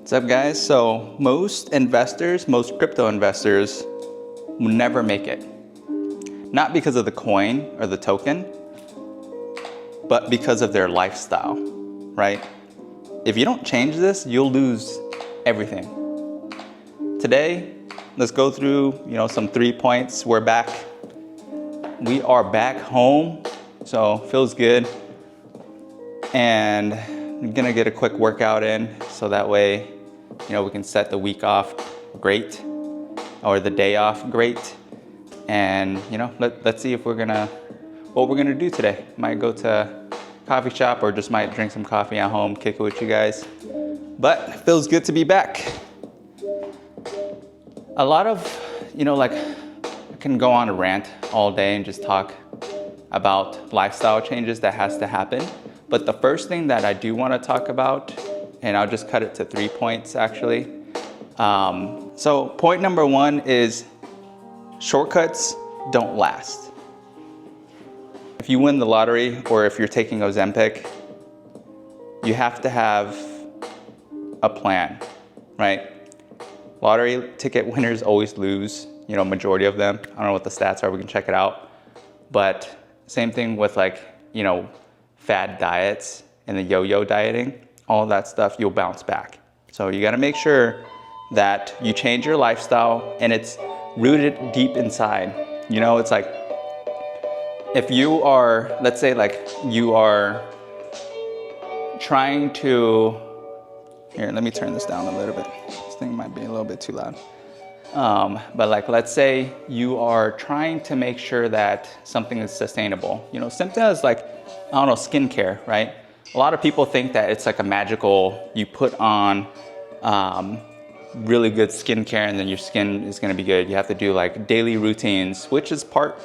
What's up, guys? So most crypto investors will never make it. Not because of the coin or the token, but because of their lifestyle, right? If you don't change this, you'll lose everything. Today, let's go through, some 3 points. We're back. We are back home, so feels good. And I'm gonna get a quick workout in, so that way, we can set the week off great, or the day off great. And let's see if what we're gonna do today. Might go to a coffee shop or just might drink some coffee at home, kick it with you guys. But it feels good to be back. A lot of, I can go on a rant all day and just talk about lifestyle changes that has to happen. But the first thing that I do want to talk about, and I'll just cut it to 3 points actually. So point number 1 is shortcuts don't last. If you win the lottery or if you're taking Ozempic, you have to have a plan, right? Lottery ticket winners always lose, majority of them. I don't know what the stats are, we can check it out. But same thing with fad diets and the yo-yo dieting, all of that stuff, you'll bounce back. So you gotta make sure that you change your lifestyle and it's rooted deep inside. It's like, if you are, let's say you are trying to, here, let me turn this down a little bit. This thing might be a little bit too loud. But let's say you are trying to make sure that something is sustainable. Something as skincare, right? A lot of people think that it's like a magical, you put on really good skincare and then your skin is gonna be good. You have to do daily routines, which is part,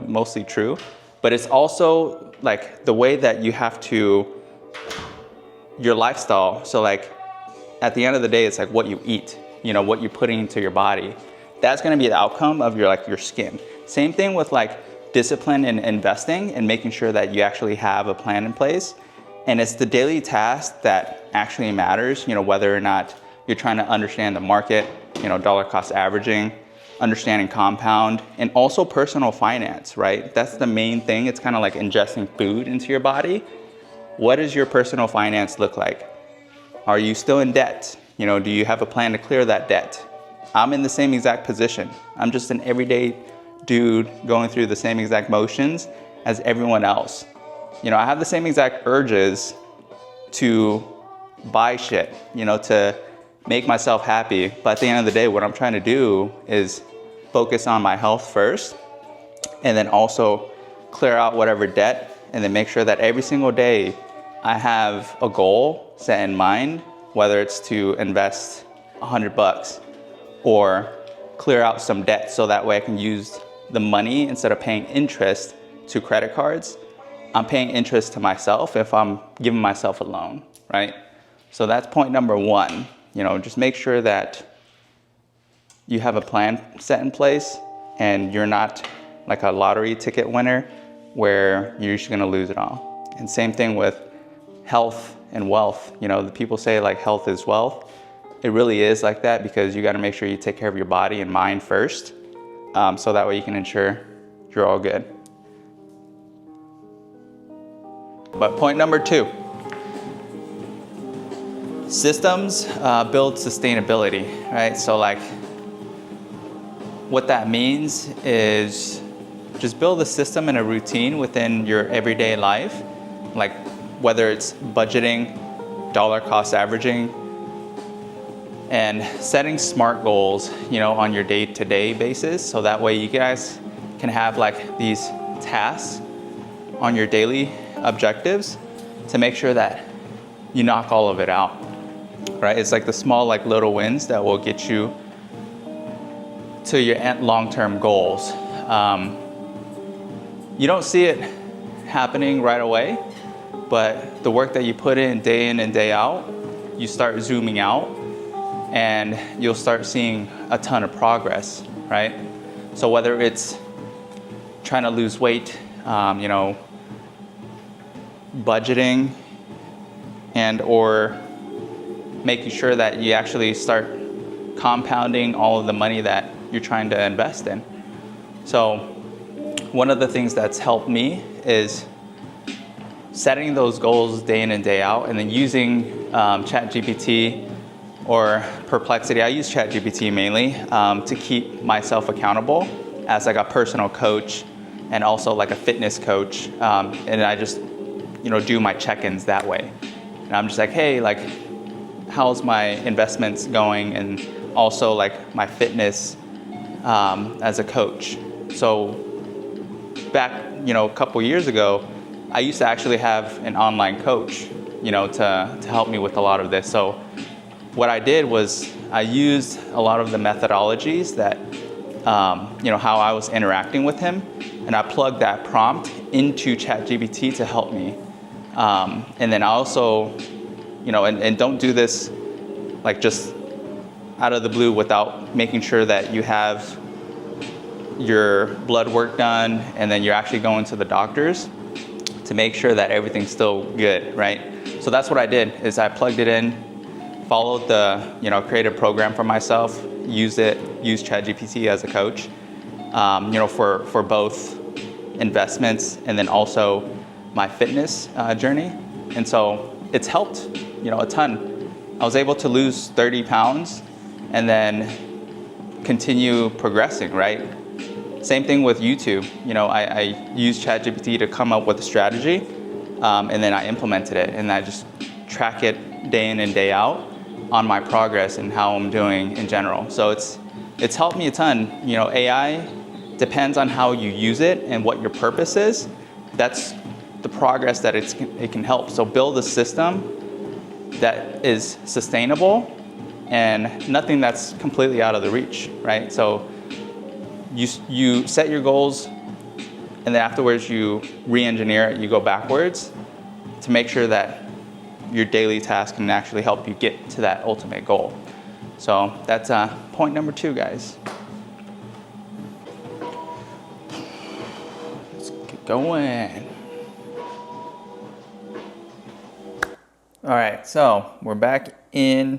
mostly true. But it's also the way that you have to, your lifestyle. So at the end of the day, it's what you eat, what you're putting into your body. That's gonna be the outcome of your skin. Same thing with discipline in investing and making sure that you actually have a plan in place. And it's the daily task that actually matters, whether or not you're trying to understand the market, dollar cost averaging, understanding compound, and also personal finance, right? That's the main thing. It's kind of like ingesting food into your body. What does your personal finance look like? Are you still in debt? Do you have a plan to clear that debt? I'm in the same exact position. I'm just an everyday dude going through the same exact motions as everyone else. I have the same exact urges to buy shit, to make myself happy. But at the end of the day, what I'm trying to do is focus on my health first, and then also clear out whatever debt, and then make sure that every single day I have a goal set in mind, whether it's to invest $100 or clear out some debt so that way I can use the money instead of paying interest to credit cards. I'm paying interest to myself if I'm giving myself a loan, right? So that's point number 1. Just make sure that you have a plan set in place and you're not like a lottery ticket winner where you're just gonna lose it all. And same thing with health and wealth. The people say health is wealth. It really is like that, because you gotta make sure you take care of your body and mind first, so that way you can ensure you're all good. But point number 2, systems build sustainability, right? So what that means is just build a system and a routine within your everyday life, whether it's budgeting, dollar cost averaging, and setting smart goals, on your day-to-day basis. So that way you guys can have these tasks on your daily objectives to make sure that you knock all of it out, right? It's the small little wins that will get you to your long-term goals. You don't see it happening right away, but the work that you put in and day out, you start zooming out and you'll start seeing a ton of progress, right? So whether it's trying to lose weight, budgeting and or making sure that you actually start compounding all of the money that you're trying to invest in. So one of the things that's helped me is setting those goals day in and day out, and then using ChatGPT or Perplexity. I use ChatGPT mainly to keep myself accountable as like a personal coach and also like a fitness coach. And I just, do my check-ins that way. And I'm just like, hey, like, how's my investments going? And also like my fitness as a coach. So back, a couple years ago, I used to actually have an online coach, to help me with a lot of this. So what I did was I used a lot of the methodologies that, how I was interacting with him, and I plugged that prompt into ChatGPT to help me. And then I also, and don't do this like just out of the blue without making sure that you have your blood work done, and then you're actually going to the doctors to make sure that everything's still good, right? So that's what I did, is I plugged it in, followed the, created a program for myself, used ChatGPT as a coach, for both investments and then also my fitness journey. And so it's helped, a ton. I was able to lose 30 pounds and then continue progressing, right? Same thing with YouTube. I used ChatGPT to come up with a strategy, and then I implemented it, and I just track it day in and day out on my progress and how I'm doing in general. So it's helped me a ton. AI depends on how you use it and what your purpose is. That's the progress that it can help. So build a system that is sustainable and nothing that's completely out of the reach, right? So you set your goals, and then afterwards you re-engineer it, you go backwards to make sure that your daily task can actually help you get to that ultimate goal. So that's point number 2, guys. Let's get going. All right, so we're back in,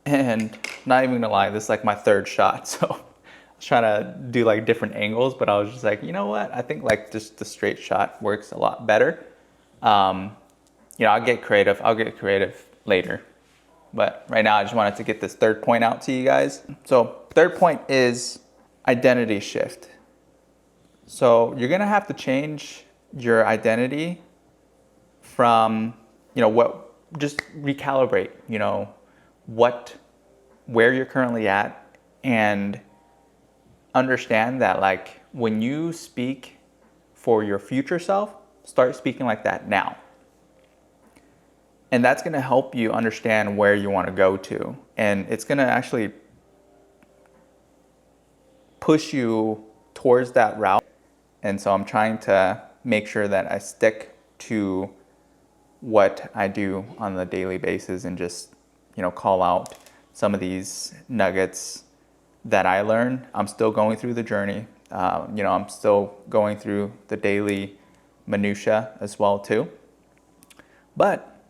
and not even gonna lie, this is like my 3rd shot. So I was trying to do like different angles, but I was just like, you know what? I think like just the straight shot works a lot better. I'll get creative later. But right now I just wanted to get this 3rd point out to you guys. So 3rd point is identity shift. So you're gonna have to change your identity from, just recalibrate, where you're currently at, and understand that like when you speak for your future self, start speaking like that now. And that's going to help you understand where you want to go to. And it's going to actually push you towards that route. And so I'm trying to make sure that I stick to what I do on a daily basis and just, call out some of these nuggets that I learn. I'm still going through the journey. I'm still going through the daily minutia as well too. But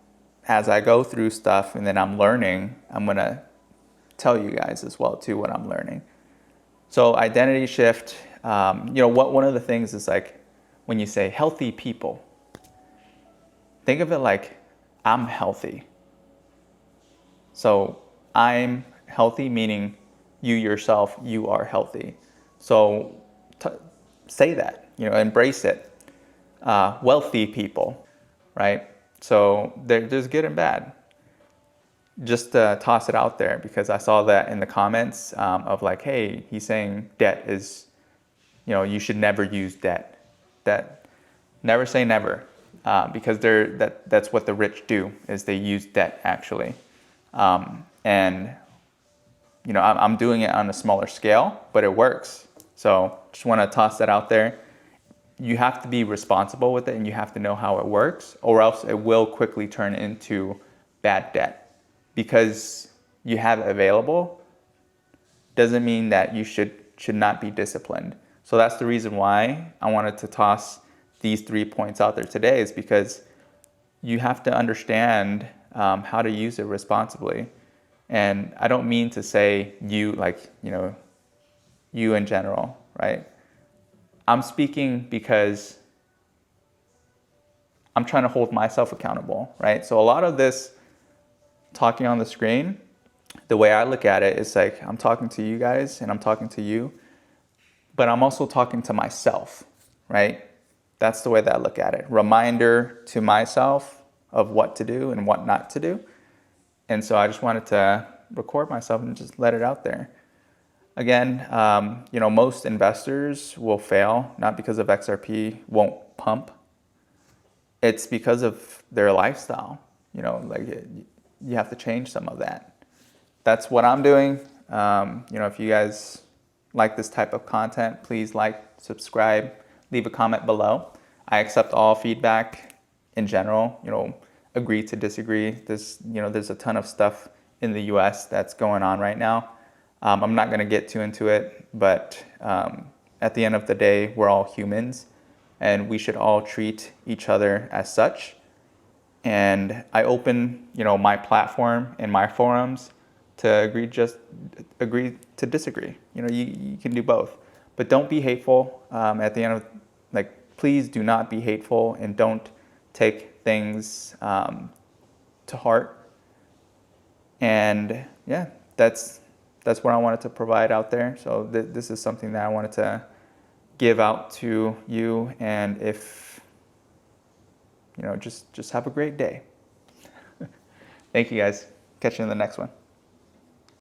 as I go through stuff and then I'm learning, I'm gonna tell you guys as well too what I'm learning. So identity shift, one of the things is like when you say healthy people, think of it like I'm healthy. So I'm healthy, meaning you yourself, you are healthy. So say that, embrace it. Wealthy people, right? So there's good and bad. Just toss it out there, because I saw that in the comments of like, hey, he's saying debt is, you should never use debt. Never say never, because that's what the rich do, is they use debt actually. And I'm doing it on a smaller scale, but it works. So just want to toss that out there. You have to be responsible with it, and you have to know how it works, or else it will quickly turn into bad debt. Because you have it available doesn't mean that you should not be disciplined. So that's the reason why I wanted to toss these 3 points out there today, is because you have to understand how to use it responsibly. And I don't mean to say you, like, you know, you in general, right? I'm speaking because I'm trying to hold myself accountable, right? So a lot of this talking on the screen, the way I look at it is like I'm talking to you guys and I'm talking to you, but I'm also talking to myself, right? That's the way that I look at it. Reminder to myself of what to do and what not to do. And so I just wanted to record myself and just let it out there. Again, you know, most investors will fail, not because of XRP won't pump. It's because of their lifestyle. You know, like you have to change some of that. That's what I'm doing. You know, if you guys like this type of content, please like, subscribe, leave a comment below. I accept all feedback in general. You know, agree to disagree. There's a ton of stuff in the US that's going on right now. I'm not going to get too into it, but at the end of the day, we're all humans and we should all treat each other as such. And I open, you know, my platform and my forums to agree to disagree. You know, you can do both, but don't be hateful. At the end of, like, please do not be hateful and don't take things to heart. And yeah, that's what I wanted to provide out there. So this is something that I wanted to give out to you. And if, you know, just have a great day. Thank you guys. Catch you in the next one.